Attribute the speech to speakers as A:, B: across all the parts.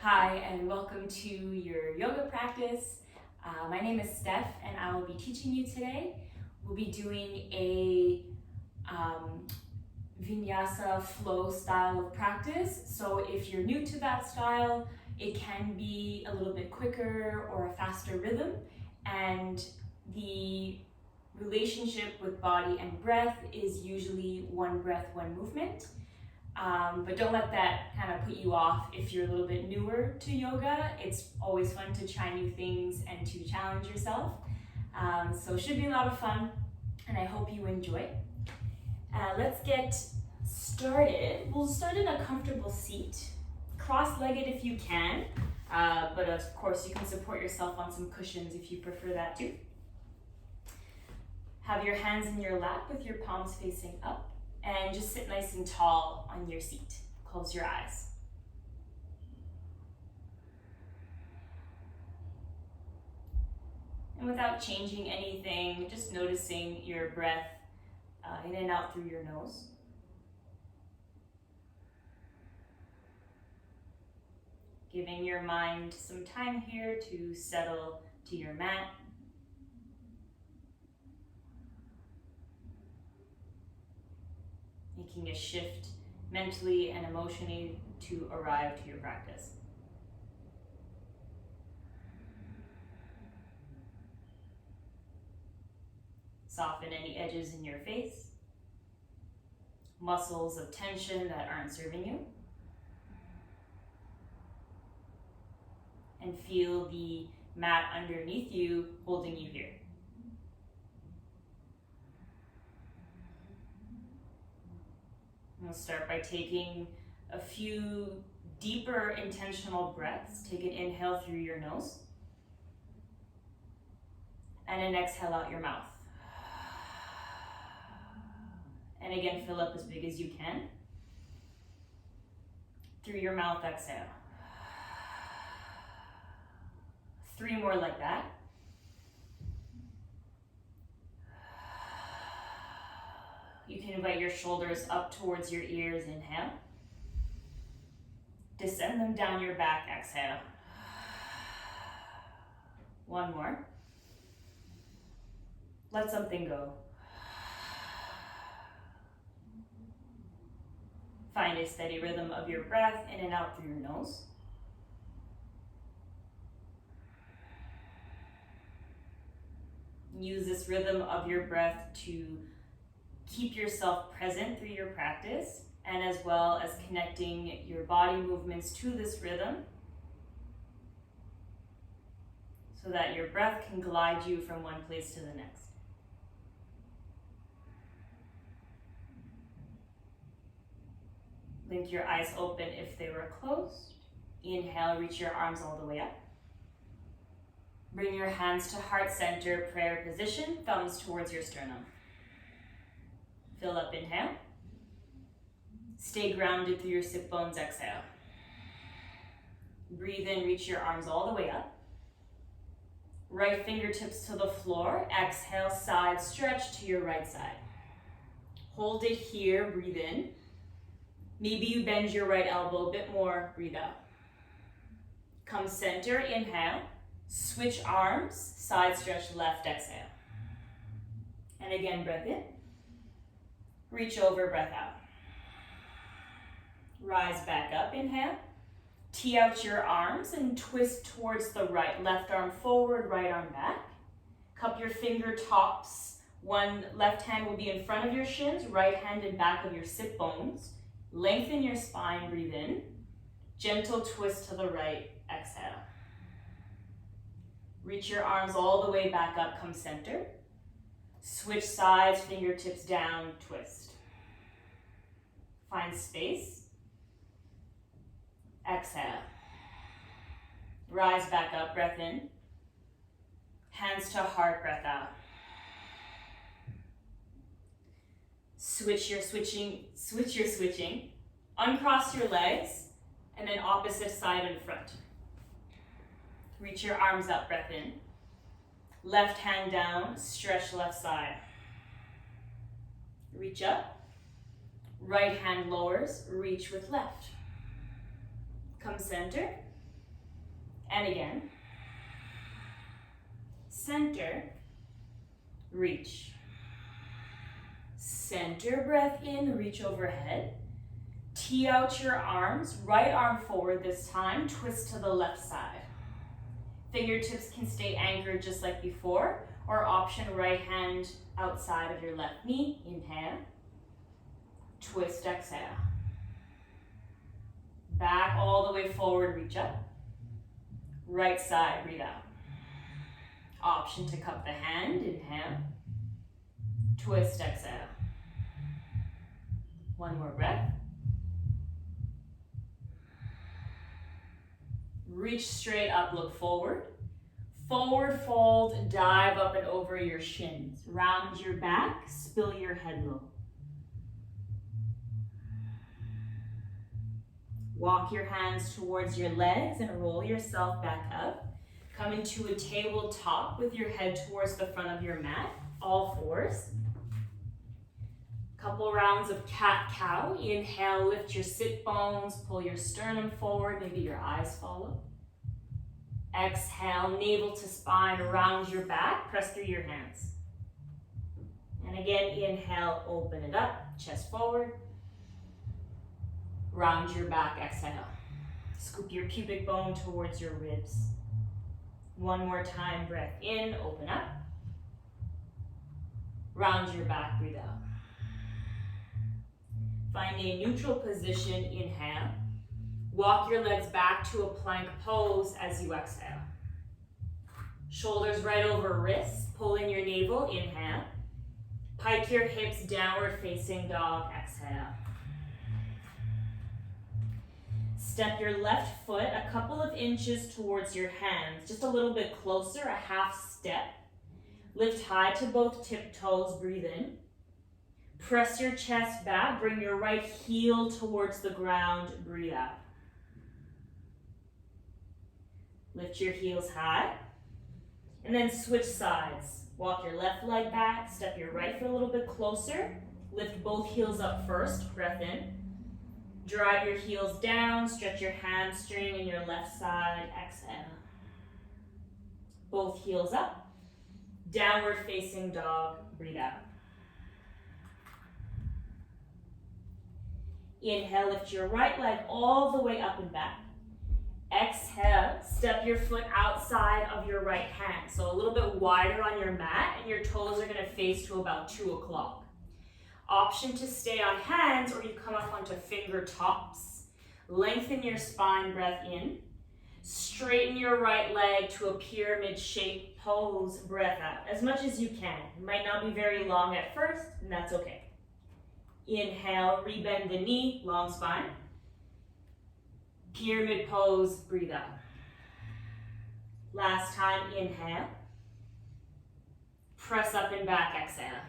A: Hi, and welcome to your yoga practice. My name is Steph, and I will be teaching you today. We'll be doing a vinyasa flow style of practice. So if you're new to that style, it can be a little bit quicker or a faster rhythm. And the relationship with body and breath is usually one breath, one movement. But don't let that kind of put you off if you're a little bit newer to yoga. It's always fun to try new things and to challenge yourself. So it should be a lot of fun, and I hope you enjoy. Let's get started. We'll start in a comfortable seat, cross-legged if you can, but of course you can support yourself on some cushions if you prefer that too. Have your hands in your lap with your palms facing up. And just sit nice and tall on your seat. Close your eyes. And without changing anything, just noticing your breath in and out through your nose. Giving your mind some time here to settle to your mat. Making a shift mentally and emotionally to arrive to your practice. Soften any edges in your face, muscles of tension that aren't serving you. And feel the mat underneath you holding you here. We'll start by taking a few deeper intentional breaths. Take an inhale through your nose and an exhale out your mouth. And again, fill up as big as you can. Through your mouth, exhale. 3 more like that. You can invite your shoulders up towards your ears, inhale. Descend them down your back, exhale. 1 more. Let something go. Find a steady rhythm of your breath in and out through your nose. Use this rhythm of your breath to keep yourself present through your practice, and as well as connecting your body movements to this rhythm so that your breath can glide you from one place to the next. Blink your eyes open if they were closed. Inhale, reach your arms all the way up. Bring your hands to heart center, prayer position, thumbs towards your sternum. Fill up, inhale. Stay grounded through your sit bones, exhale. Breathe in, reach your arms all the way up. Right fingertips to the floor. Exhale, side stretch to your right side. Hold it here, breathe in. Maybe you bend your right elbow a bit more, breathe out. Come center, inhale. Switch arms, side stretch left, exhale. And again, breath in. Reach over, breath out. Rise back up, inhale. Tee out your arms and twist towards the right. Left arm forward, right arm back. Cup your fingertips. One left hand will be in front of your shins, right hand in back of your sit bones. Lengthen your spine, breathe in. Gentle twist to the right, exhale. Reach your arms all the way back up, come center. Switch sides, fingertips down, twist. Find space. Exhale. Rise back up, breath in. Hands to heart, breath out. Switch your switching. Uncross your legs, and then opposite side in front. Reach your arms up, breath in. Left hand down, stretch left side. Reach up. Right hand lowers, reach with left. Come center. And again. Center, reach. Center breath in, reach overhead. Tee out your arms, right arm forward this time, twist to the left side. Fingertips can stay anchored just like before, or option right hand outside of your left knee. Inhale, twist, exhale. Back all the way forward, reach up. Right side, breathe out. Option to cup the hand, inhale. Twist, exhale. One more breath. Reach straight up, look forward. Forward fold, dive up and over your shins. Round your back, spill your head low. Walk your hands towards your legs and roll yourself back up. Come into a tabletop with your head towards the front of your mat, all fours. Couple rounds of cat-cow. Inhale, lift your sit bones, pull your sternum forward, maybe your eyes follow. Exhale, navel to spine, round your back, press through your hands. And again, inhale, open it up, chest forward. Round your back, exhale. Scoop your pubic bone towards your ribs. One more time, breath in, open up. Round your back, breathe out. Find a neutral position, inhale. Walk your legs back to a plank pose as you exhale. Shoulders right over wrists, pull in your navel, inhale. Pike your hips, downward facing dog, exhale. Step your left foot a couple of inches towards your hands, just a little bit closer, a half step. Lift high to both tiptoes, breathe in. Press your chest back, bring your right heel towards the ground, breathe out. Lift your heels high, and then switch sides. Walk your left leg back, step your right foot a little bit closer. Lift both heels up first, breath in. Drive your heels down, stretch your hamstring in your left side, exhale. Both heels up. Downward facing dog, breathe out. Inhale, lift your right leg all the way up and back. Exhale, step your foot outside of your right hand. So a little bit wider on your mat, and your toes are gonna face to about 2 o'clock. Option to stay on hands, or you come up onto finger tops. Lengthen your spine, breath in. Straighten your right leg to a pyramid shape pose, breath out. As much as you can. It might not be very long at first, and that's okay. Inhale, rebend the knee, long spine. Pyramid pose, breathe out. Last time, inhale. Press up and back, exhale.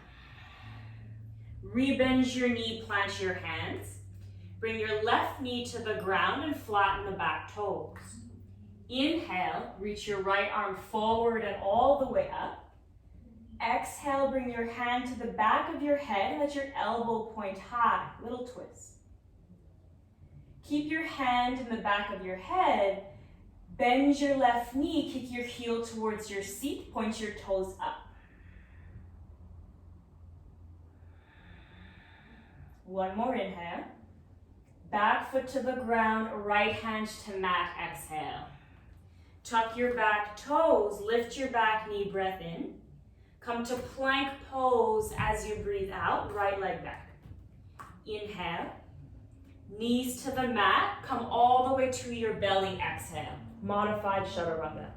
A: Rebend your knee, plant your hands. Bring your left knee to the ground and flatten the back toes. Inhale, reach your right arm forward and all the way up. Exhale, bring your hand to the back of your head and let your elbow point high, little twist. Keep your hand in the back of your head, bend your left knee, kick your heel towards your seat, point your toes up. One more inhale. Back foot to the ground, right hand to mat, exhale. Tuck your back toes, lift your back knee, breath in. Come to plank pose as you breathe out, right leg back. Inhale, knees to the mat, come all the way to your belly, exhale. Modified chaturanga.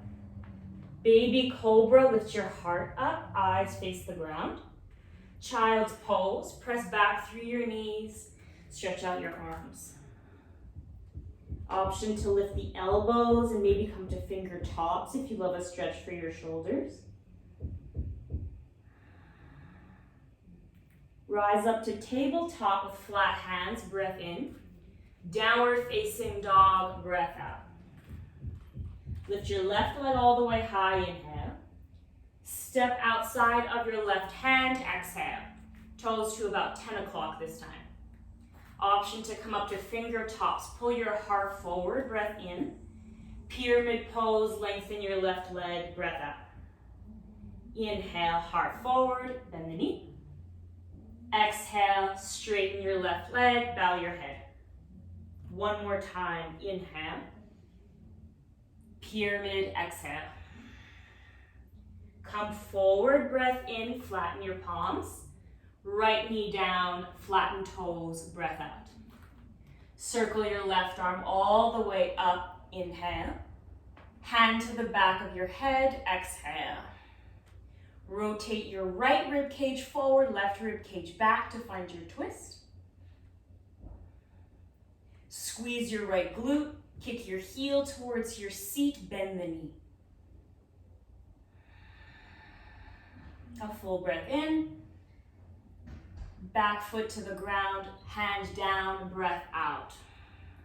A: Baby cobra, lift your heart up, eyes face the ground. Child's pose, press back through your knees, stretch out your arms. Option to lift the elbows and maybe come to finger tops if you love a stretch for your shoulders. Rise up to tabletop with flat hands, breath in. Downward facing dog, breath out. Lift your left leg all the way high, inhale. Step outside of your left hand, exhale. Toes to about 10 o'clock this time. Option to come up to finger tops. Pull your heart forward, breath in. Pyramid pose, lengthen your left leg, breath out. Inhale, heart forward, bend the knee. Exhale, straighten your left leg, bow your head. One more time, inhale. Pyramid, exhale. Come forward, breath in, flatten your palms. Right knee down, flatten toes, breath out. Circle your left arm all the way up, inhale. Hand to the back of your head, exhale. Rotate your right rib cage forward, left rib cage back to find your twist. Squeeze your right glute, kick your heel towards your seat, bend the knee. A full breath in. Back foot to the ground, hand down, breath out.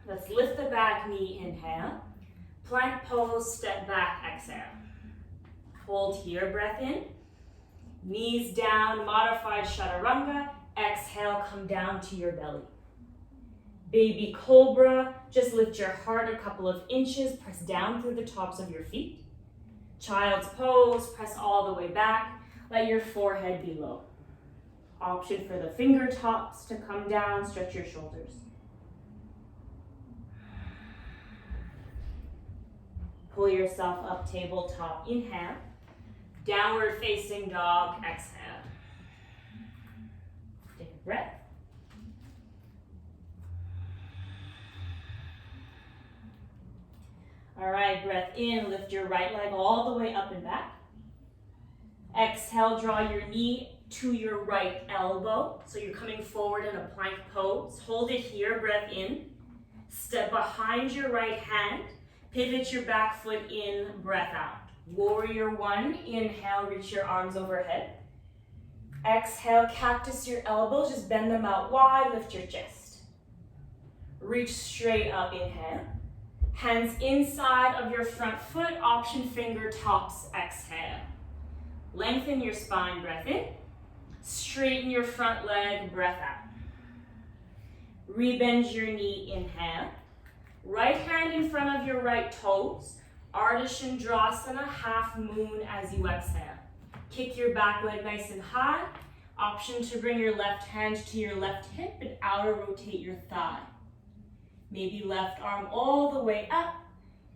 A: Let's lift the back knee, inhale. Plank pose, step back, exhale. Hold here, breath in. Knees down, modified chaturanga. Exhale, come down to your belly. Baby cobra, just lift your heart a couple of inches, press down through the tops of your feet. Child's pose, press all the way back, let your forehead be low. Option for the fingertips to come down, stretch your shoulders. Pull yourself up, tabletop, inhale. Downward facing dog, exhale. Take a breath. All right, breath in, lift your right leg all the way up and back. Exhale, draw your knee to your right elbow. So you're coming forward in a plank pose. Hold it here, breath in. Step behind your right hand. Pivot your back foot in, breath out. Warrior one, inhale, reach your arms overhead. Exhale, cactus your elbows, just bend them out wide, lift your chest. Reach straight up, inhale. Hands inside of your front foot, option fingertips, exhale. Lengthen your spine, breath in. Straighten your front leg, breath out. Rebend your knee, inhale. Right hand in front of your right toes. Ardha Chandrasana, half moon as you exhale. Kick your back leg nice and high. Option to bring your left hand to your left hip and outer rotate your thigh. Maybe left arm all the way up.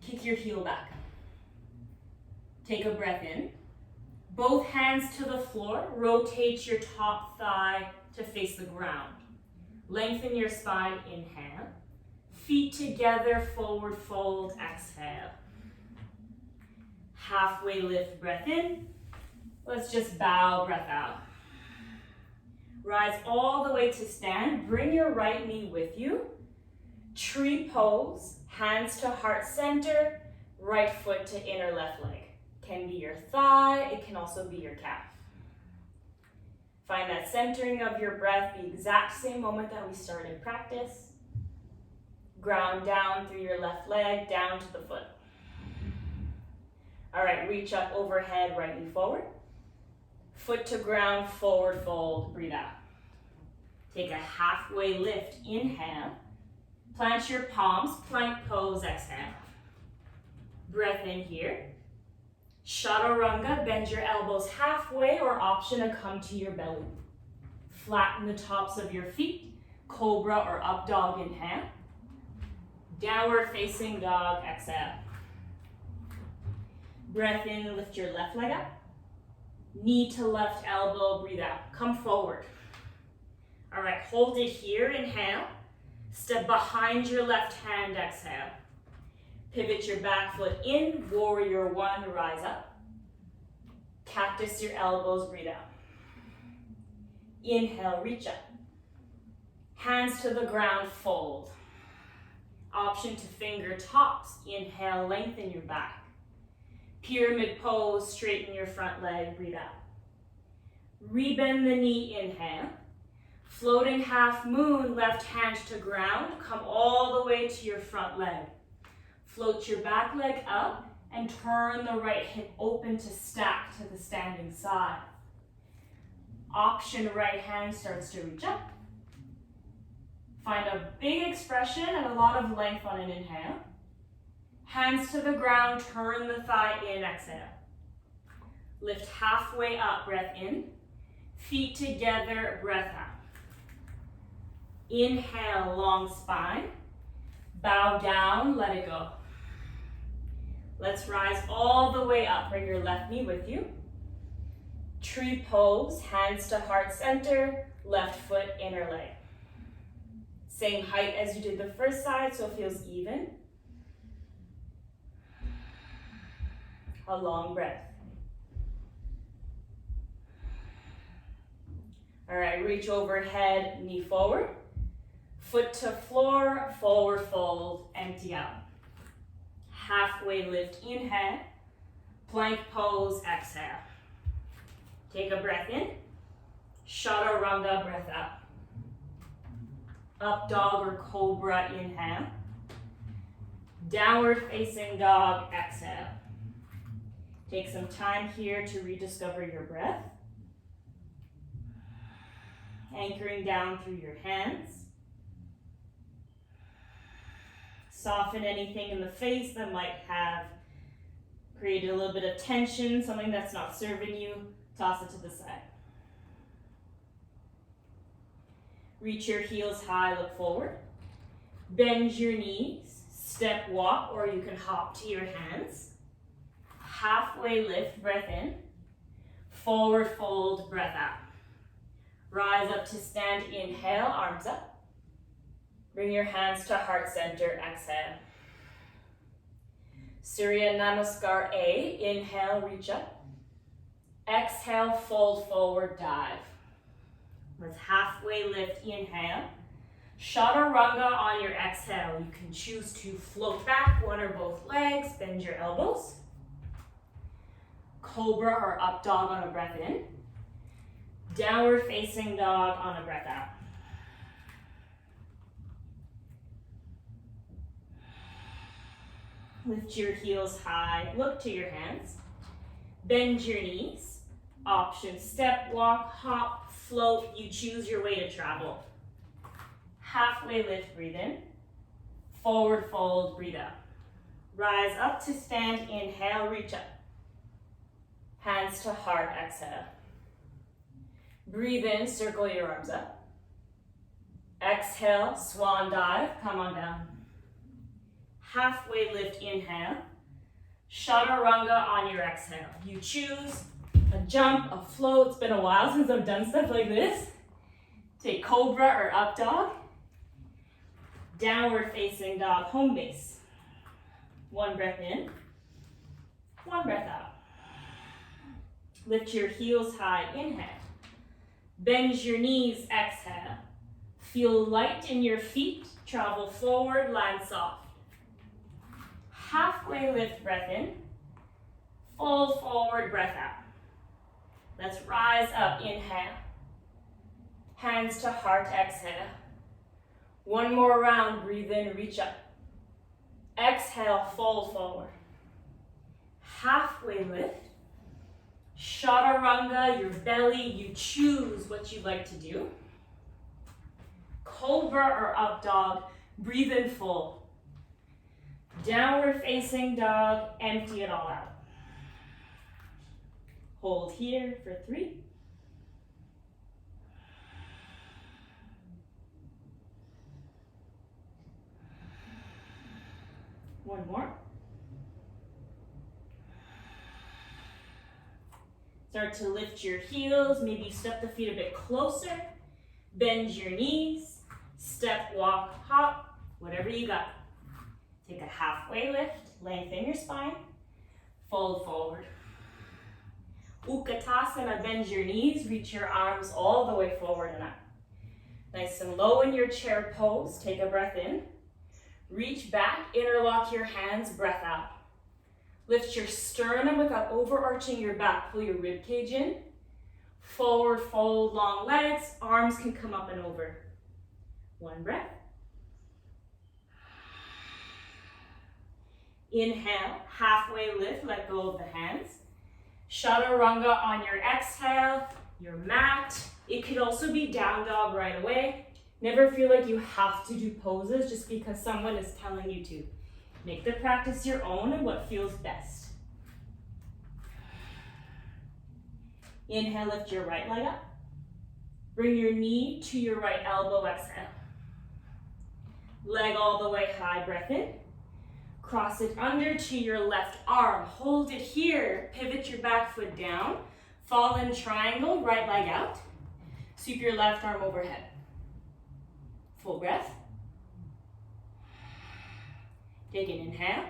A: Kick your heel back. Take a breath in. Both hands to the floor. Rotate your top thigh to face the ground. Lengthen your spine, inhale. Feet together, forward fold, exhale. Halfway lift, breath in. Let's just bow, breath out. Rise all the way to stand. Bring your right knee with you. Tree pose, hands to heart center, right foot to inner left leg. Can be your thigh, it can also be your calf. Find that centering of your breath, the exact same moment that we started practice. Ground down through your left leg, down to the foot. All right, reach up overhead, right knee forward. Foot to ground, forward fold, breathe out. Take a halfway lift, inhale. Plant your palms, plank pose, exhale. Breath in here. Chaturanga, bend your elbows halfway or option to come to your belly. Flatten the tops of your feet. Cobra or up dog, inhale. Downward facing dog, exhale. Breath in, lift your left leg up. Knee to left elbow, breathe out. Come forward. All right, hold it here, inhale. Step behind your left hand, exhale. Pivot your back foot in, warrior one, rise up. Cactus your elbows, breathe out. Inhale, reach up. Hands to the ground, fold. Option to fingertips, inhale, lengthen your back. Pyramid pose, straighten your front leg, breathe out. Rebend the knee, inhale. Floating half moon, left hand to ground, come all the way to your front leg. Float your back leg up and turn the right hip open to stack to the standing side. Option right hand starts to reach up. Find a big expression and a lot of length on an inhale. Hands to the ground, turn the thigh in, exhale. Lift halfway up, breath in. Feet together, breath out. Inhale, long spine. Bow down, let it go. Let's rise all the way up. Bring your left knee with you. Tree pose, hands to heart center, left foot, inner leg. Same height as you did the first side, so it feels even. A long breath. All right, reach overhead, knee forward. Foot to floor, forward fold, empty out. Halfway lift, inhale. Plank pose, exhale. Take a breath in. Chaturanga, breath out. Up dog or cobra, inhale. Downward facing dog, exhale. Take some time here to rediscover your breath. Anchoring down through your hands. Soften anything in the face that might have created a little bit of tension, something that's not serving you, toss it to the side. Reach your heels high, look forward. Bend your knees, step walk, or you can hop to your hands. Halfway lift, breath in. Forward fold, breath out. Rise up to stand, inhale, arms up. Bring your hands to heart center, exhale. Surya Namaskar A, inhale, reach up. Exhale, fold forward, dive. Let's halfway lift, inhale. Chaturanga on your exhale. You can choose to float back one or both legs, bend your elbows. Cobra or up dog on a breath in. Downward facing dog on a breath out. Lift your heels high, look to your hands. Bend your knees. Option, step, walk, hop, float. You choose your way to travel. Halfway lift, breathe in. Forward fold, breathe out. Rise up to stand, inhale, reach up. Hands to heart, exhale. Breathe in, circle your arms up. Exhale, swan dive, come on down. Halfway lift, inhale. Chaturanga on your exhale. You choose a jump, a float. It's been a while since I've done stuff like this. Take cobra or up dog. Downward facing dog, home base. One breath in, one breath out. Lift your heels high, inhale. Bend your knees, exhale. Feel light in your feet. Travel forward, land soft. Halfway lift, breath in. Fold forward, breath out. Let's rise up, inhale. Hands to heart, exhale. One more round, breathe in, reach up. Exhale, fold forward. Halfway lift. Chaturanga, your belly, you choose what you'd like to do. Cobra or up dog, breathe in full. Downward facing dog, empty it all out. Hold here for 3. One more. Start to lift your heels, maybe step the feet a bit closer. Bend your knees, step, walk, hop, whatever you got. Take a halfway lift, lengthen your spine, fold forward. Utkatasana, bend your knees, reach your arms all the way forward and up. Nice and low in your chair pose, take a breath in. Reach back, interlock your hands, breath out. Lift your sternum without overarching your back, pull your rib cage in. Forward fold, long legs, arms can come up and over. One breath. Inhale, halfway lift, let go of the hands. Chaturanga on your exhale, your mat. It could also be down dog right away. Never feel like you have to do poses just because someone is telling you to. Make the practice your own and what feels best. Inhale, lift your right leg up. Bring your knee to your right elbow, exhale. Leg all the way high, breath in. Cross it under to your left arm. Hold it here. Pivot your back foot down. Fall in triangle, right leg out. Sweep your left arm overhead. Full breath. Take an inhale.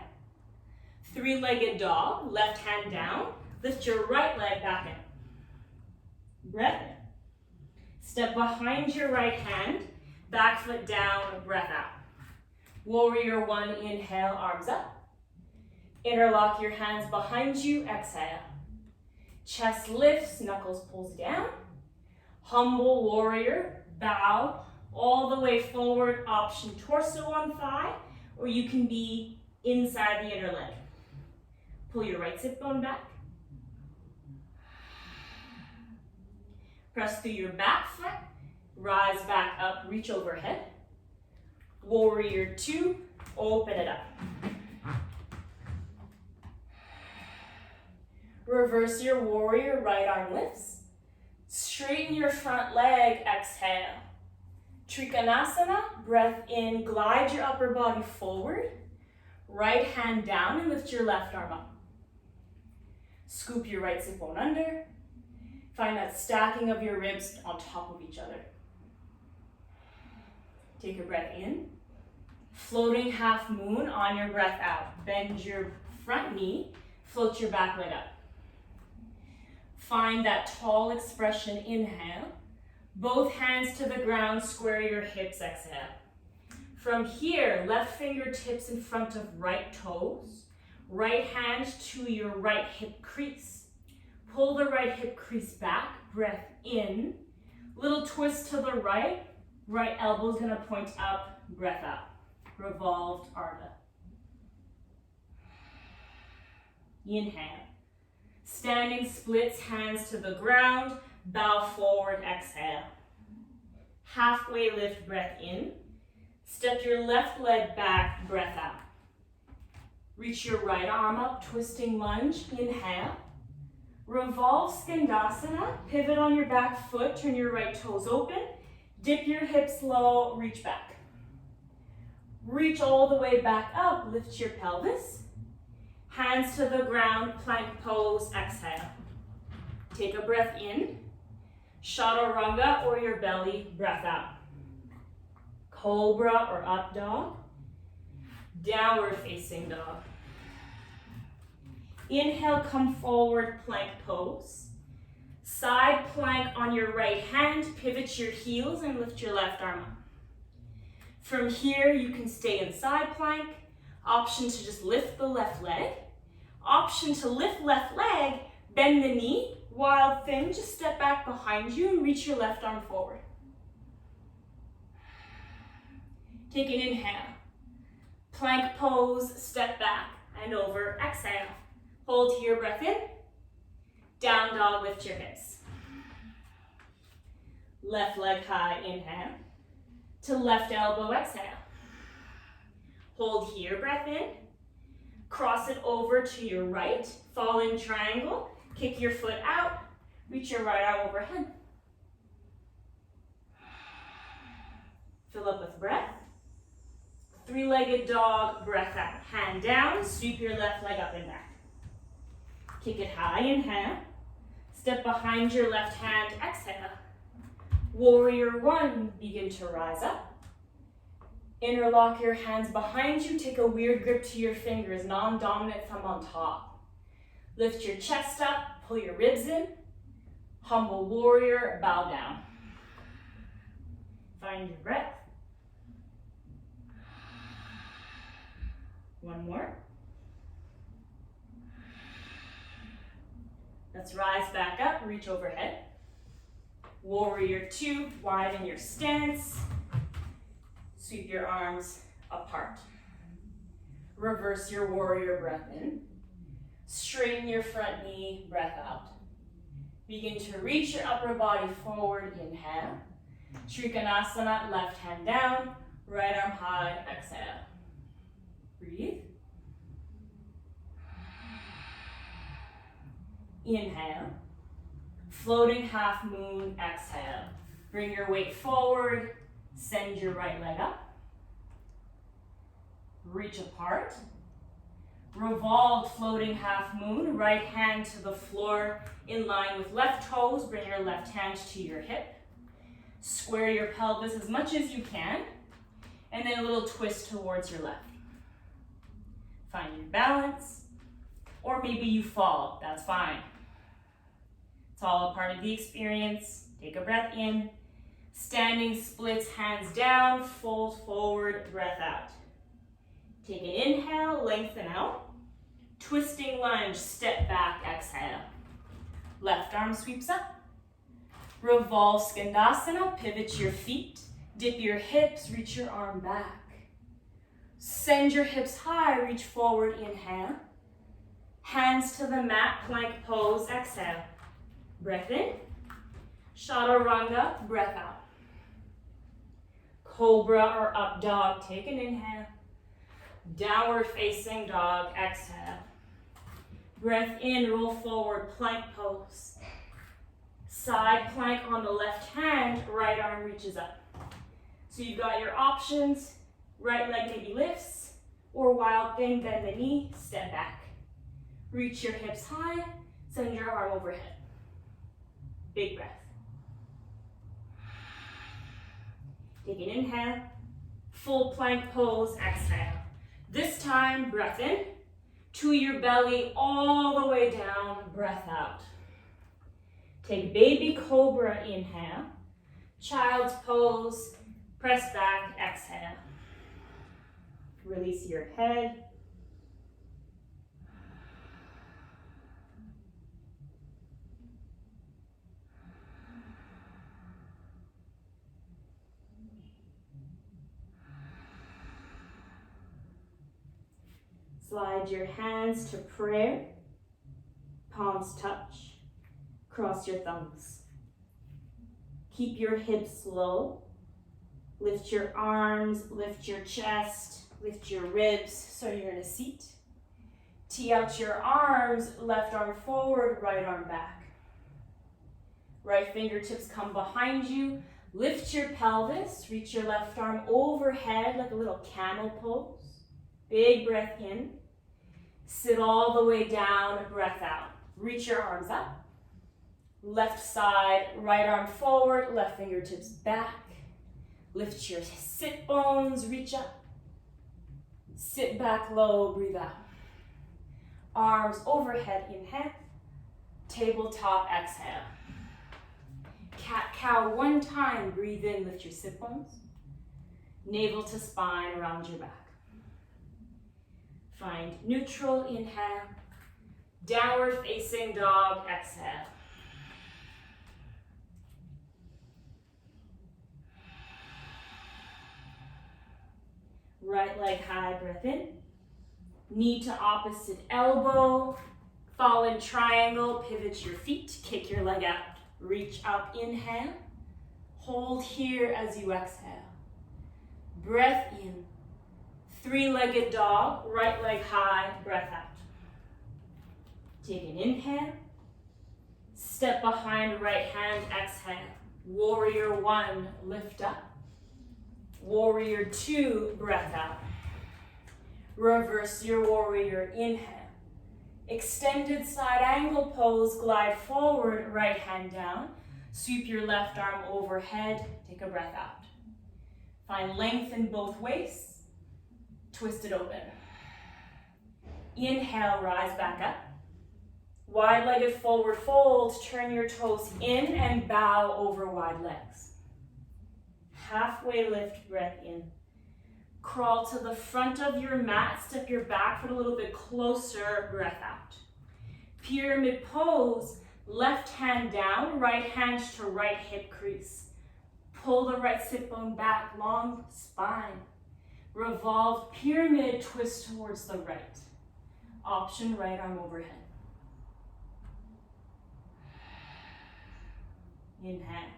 A: Three-legged dog, left hand down. Lift your right leg back in. Breath in. Step behind your right hand, back foot down, breath out. Warrior one, inhale, arms up. Interlock your hands behind you, exhale. Chest lifts, knuckles pulls down. Humble warrior, bow all the way forward, option torso on thigh, or you can be inside the inner leg. Pull your right sit bone back. Press through your back foot, rise back up, reach overhead. Warrior two, open it up. Reverse your warrior, right arm lifts. Straighten your front leg, exhale. Trikonasana, breath in, glide your upper body forward. Right hand down and lift your left arm up. Scoop your right sit bone under. Find that stacking of your ribs on top of each other. Take a breath in. Floating half moon on your breath out. Bend your front knee, float your back leg up. Find that tall expression, inhale. Both hands to the ground, square your hips, exhale. From here, left fingertips in front of right toes. Right hand to your right hip crease. Pull the right hip crease back, breath in. Little twist to the right. Right elbow's gonna point up, breath out. Revolved Ardha. Inhale. Standing splits, hands to the ground, bow forward, exhale. Halfway lift, breath in. Step your left leg back, breath out. Reach your right arm up, twisting lunge, inhale. Revolve Skandasana, pivot on your back foot, turn your right toes open, dip your hips low, reach back. Reach all the way back up, lift your pelvis. Hands to the ground, plank pose, exhale. Take a breath in. Chaturanga or your belly, breath out. Cobra or up dog. Downward facing dog. Inhale, come forward, plank pose. Side plank on your right hand, pivot your heels and lift your left arm up. From here, you can stay in side plank. Option to just lift the left leg. Option to lift left leg, bend the knee, wild thing, just step back behind you and reach your left arm forward. Take an inhale. Plank pose, step back and over, exhale. Hold here, breath in. Down dog, lift your hips. Left leg high, inhale. To left elbow, exhale. Hold here, breath in. Cross it over to your right, fall in triangle. Kick your foot out, reach your right arm overhead. Fill up with breath. Three-legged dog, breath out. Hand down, sweep your left leg up and back. Kick it high, inhale. Step behind your left hand, exhale. Warrior one, begin to rise up. Interlock your hands behind you, take a weird grip to your fingers, non-dominant thumb on top. Lift your chest up, pull your ribs in. Humble warrior, bow down. Find your breath. One more. Let's rise back up, reach overhead. Warrior two, widen your stance. Sweep your arms apart. Reverse your warrior, breath in. Straighten your front knee, breath out. Begin to reach your upper body forward, inhale. Trikonasana, left hand down, right arm high, exhale. Breathe. Inhale. Floating half moon, exhale. Bring your weight forward, send your right leg up. Reach apart. Revolved floating half moon, right hand to the floor in line with left toes. Bring your left hand to your hip. Square your pelvis as much as you can. And then a little twist towards your left. Find your balance. Or maybe you fall, that's fine. It's all a part of the experience. Take a breath in. Standing splits, hands down, fold forward, breath out. Take an inhale, lengthen out. Twisting lunge, step back, exhale. Left arm sweeps up. Revolve Skandasana, pivot your feet. Dip your hips, reach your arm back. Send your hips high, reach forward, inhale. Hands to the mat, plank pose, exhale. Breath in. Chaturanga, breath out. Cobra or up dog, take an inhale. Downward facing dog, exhale. Breath in, roll forward, plank pose. Side plank on the left hand, right arm reaches up. So you've got your options, right leg maybe lifts, or wild thing, bend the knee, step back. Reach your hips high, send your arm overhead. Big breath. Take an inhale, full plank pose, exhale. This time, breath in, to your belly, all the way down, breath out. Take baby cobra, inhale. Child's pose, press back, exhale. Release your head. Slide your hands to prayer. Palms touch. Cross your thumbs. Keep your hips low. Lift your arms, lift your chest, lift your ribs so you're in a seat. Tee out your arms, left arm forward, right arm back. Right fingertips come behind you. Lift your pelvis, reach your left arm overhead like a little camel pose. Big breath in. Sit all the way down, breath out. Reach your arms up. Left side, right arm forward, left fingertips back. Lift your sit bones, reach up. Sit back low, breathe out. Arms overhead, inhale. Tabletop, exhale. Cat-cow one time, breathe in, lift your sit bones. Navel to spine, around your back. Find neutral, inhale. Downward facing dog, exhale. Right leg high, breath in. Knee to opposite elbow. Fallen triangle, pivot your feet, kick your leg out. Reach up, inhale. Hold here as you exhale. Breath in. Three-legged dog, right leg high, breath out. Take an inhale. Step behind right hand, exhale. Warrior one, lift up. Warrior two, breath out. Reverse your warrior, inhale. Extended side angle pose, glide forward, right hand down. Sweep your left arm overhead, take a breath out. Find length in both waists. Twist it open. Inhale, rise back up. Wide-legged forward fold, turn your toes in and bow over wide legs. Halfway lift, breath in. Crawl to the front of your mat, step your back foot a little bit closer, breath out. Pyramid pose, left hand down, right hand to right hip crease. Pull the right sit bone back, long spine. Revolved pyramid, twist towards the right. Option, right arm overhead. Inhale.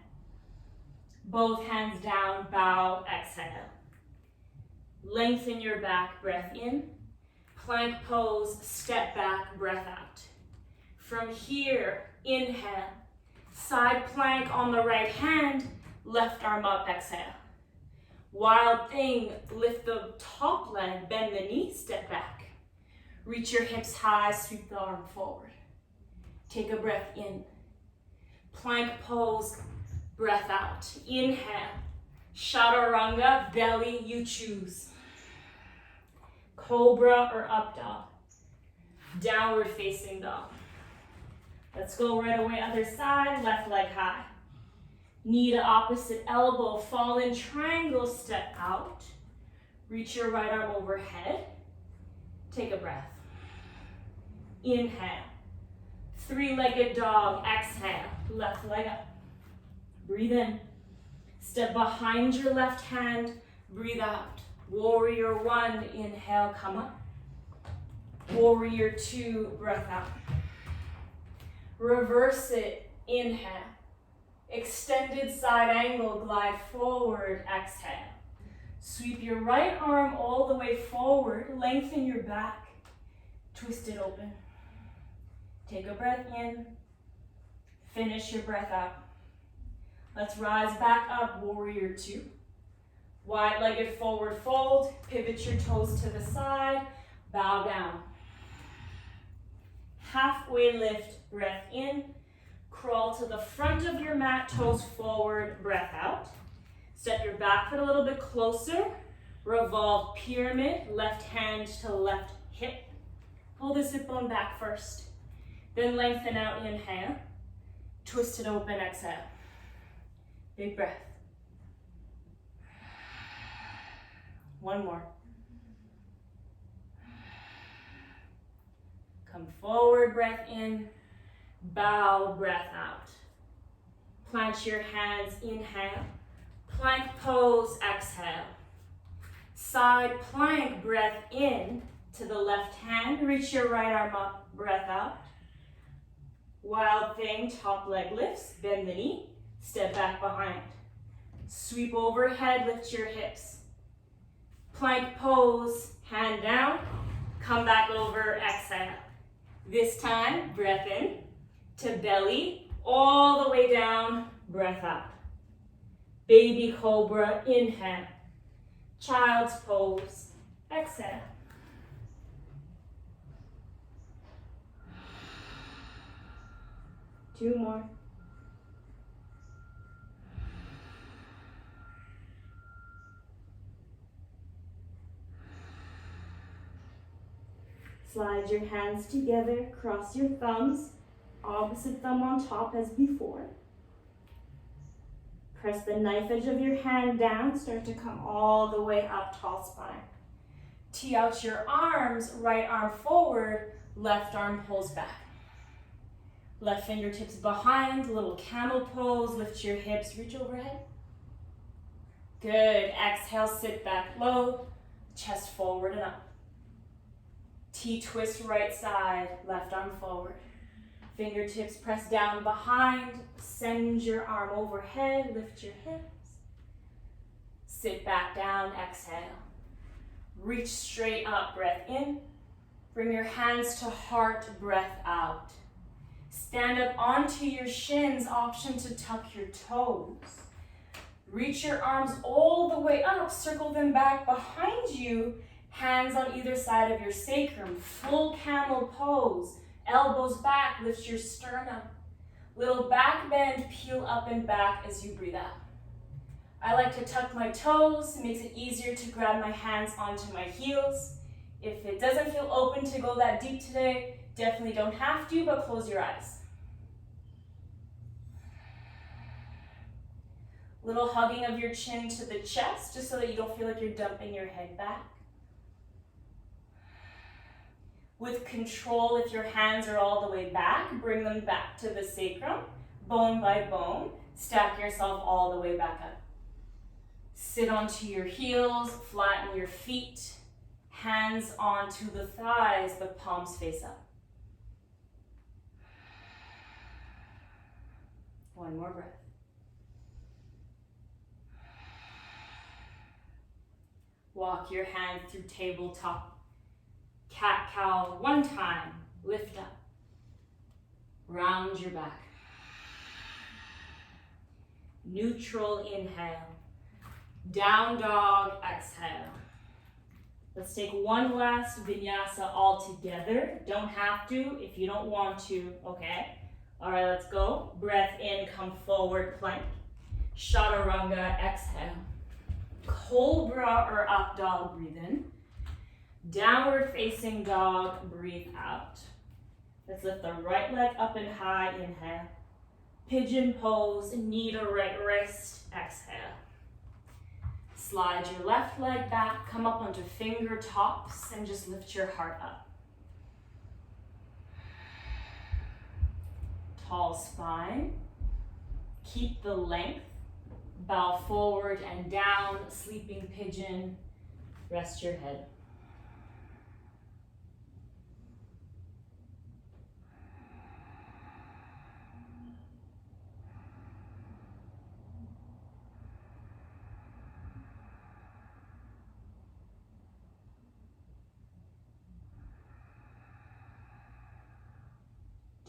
A: Both hands down, bow, exhale. Lengthen your back, breath in. Plank pose, step back, breath out. From here, inhale. Side plank on the right hand, left arm up, exhale. Wild thing, lift the top leg, bend the knee, step back. Reach your hips high, sweep the arm forward. Take a breath in. Plank pose, breath out. Inhale. Chaturanga, belly, you choose. Cobra or up dog. Downward facing dog. Let's go right away, other side, left leg high. Knee to opposite elbow, fall in triangle, step out. Reach your right arm overhead. Take a breath. Inhale. Three-legged dog, exhale. Left leg up. Breathe in. Step behind your left hand, breathe out. Warrior one, inhale, come up. Warrior two, breath out. Reverse it, inhale. Extended side angle, glide forward, exhale. Sweep your right arm all the way forward, lengthen your back, twist it open. Take a breath in, finish your breath out. Let's rise back up, warrior two. Wide-legged forward fold, pivot your toes to the side, bow down. Halfway lift, breath in, crawl to the front of your mat, toes forward, breath out. Step your back foot a little bit closer, revolve pyramid, left hand to left hip. Pull the sit bone back first. Then lengthen out, inhale. Twist it open, exhale. Big breath. One more. Come forward, breath in. Bow, breath out. Plant your hands, inhale. Plank pose, exhale. Side plank, breath in to the left hand. Reach your right arm up, breath out. Wild thing, top leg lifts, bend the knee, step back behind. Sweep overhead, lift your hips. Plank pose, hand down, come back over, exhale. This time, breath in to belly, all the way down, breath out. Baby cobra, inhale. Child's pose, exhale. Two more. Slide your hands together, cross your thumbs, opposite thumb on top as before. Press the knife edge of your hand down, start to come all the way up, tall spine. Tee out your arms, right arm forward, left arm pulls back. Left fingertips behind, little camel pose, lift your hips, reach overhead. Good, exhale, sit back low, chest forward and up. T-twist right side, left arm forward. Fingertips press down behind, send your arm overhead, lift your hips. Sit back down, exhale. Reach straight up, breath in. Bring your hands to heart, breath out. Stand up onto your shins, option to tuck your toes. Reach your arms all the way up, circle them back behind you, hands on either side of your sacrum, full camel pose, elbows back, lift your sternum. Little back bend, peel up and back as you breathe out. I like to tuck my toes, it makes it easier to grab my hands onto my heels. If it doesn't feel open to go that deep today, definitely don't have to, but close your eyes. Little hugging of your chin to the chest, just so that you don't feel like you're dumping your head back. With control, if your hands are all the way back, bring them back to the sacrum, bone by bone. Stack yourself all the way back up. Sit onto your heels, flatten your feet, hands onto the thighs, the palms face up. One more breath. Walk your hands through tabletop. Cat-cow one time, lift up. Round your back. Neutral inhale. Down dog, exhale. Let's take one last vinyasa all together. Don't have to if you don't want to, okay? All right, let's go. Breath in, come forward, plank. Chaturanga, exhale. Cobra or up dog, breathe in. Downward facing dog, breathe out. Let's lift the right leg up and high, inhale. Pigeon pose, knee to right wrist, exhale. Slide your left leg back, come up onto finger tops, and just lift your heart up. Tall spine. Keep the length. Bow forward and down, sleeping pigeon. Rest your head.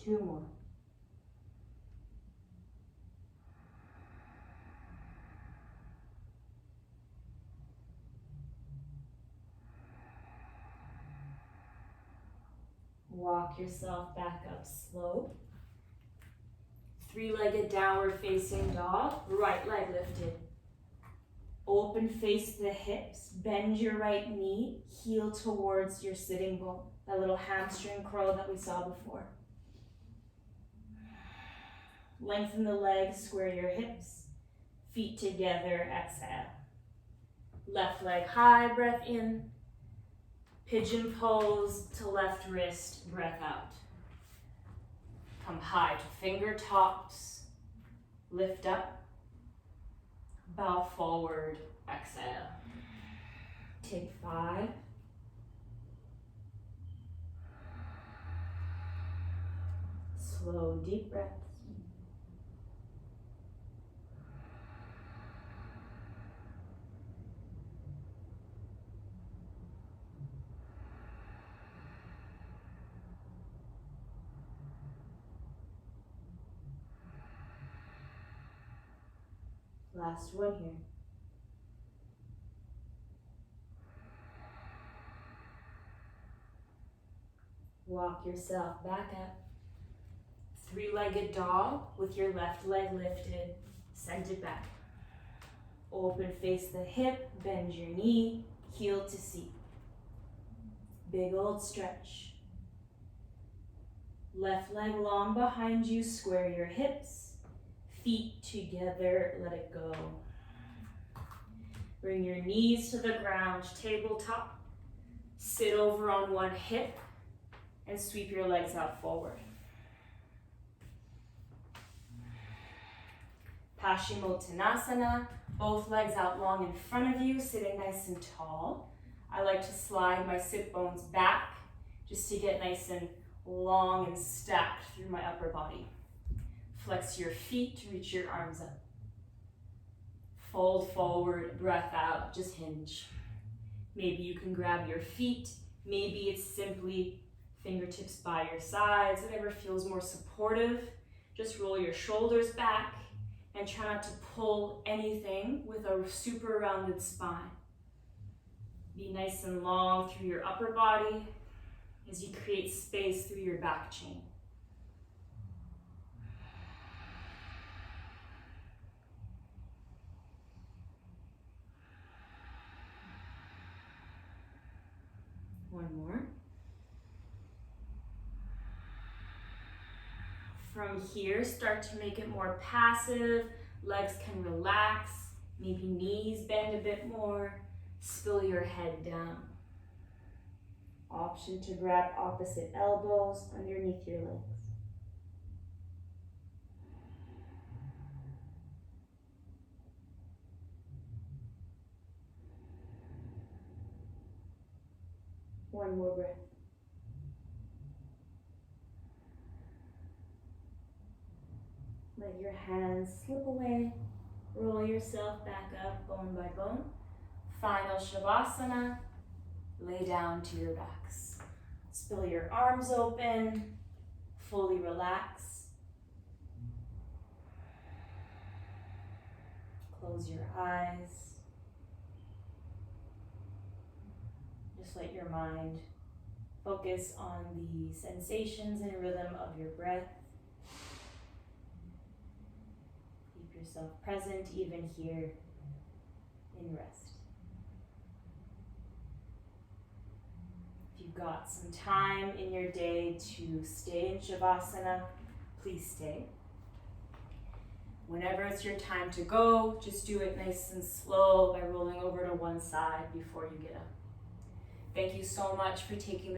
A: Two more. Walk yourself back up slow. Three-legged downward facing dog, right leg lifted. Open face the hips, bend your right knee, heel towards your sitting bone. That little hamstring curl that we saw before. Lengthen the legs, square your hips, feet together, exhale. Left leg high, breath in. Pigeon pose to left wrist, breath out. Come high to finger tops, lift up, bow forward, exhale. Take 5. Slow, deep breaths. Last one here. Walk yourself back up. Three-legged dog with your left leg lifted. Send it back. Open face the hip, bend your knee, heel to seat. Big old stretch. Left leg long behind you, square your hips. Feet together, let it go. Bring your knees to the ground, tabletop. Sit over on one hip and sweep your legs out forward. Paschimottanasana, both legs out long in front of you, sitting nice and tall. I like to slide my sit bones back just to get nice and long and stacked through my upper body. Flex your feet to reach your arms up. Fold forward, breath out, just hinge. Maybe you can grab your feet. Maybe it's simply fingertips by your sides, whatever feels more supportive. Just roll your shoulders back and try not to pull anything with a super rounded spine. Be nice and long through your upper body as you create space through your back chain. One more. From here, start to make it more passive. Legs can relax. Maybe knees bend a bit more. Spill your head down. Option to grab opposite elbows underneath your legs. One more breath. Let your hands slip away. Roll yourself back up, bone by bone. Final Shavasana. Lay down to your backs. Spill your arms open. fully relax. Close your eyes. Just let your mind focus on the sensations and rhythm of your breath. Keep yourself present even here in rest. If you've got some time in your day to stay in Shavasana, please stay. Whenever it's your time to go, just do it nice and slow by rolling over to one side before you get up. Thank you so much for taking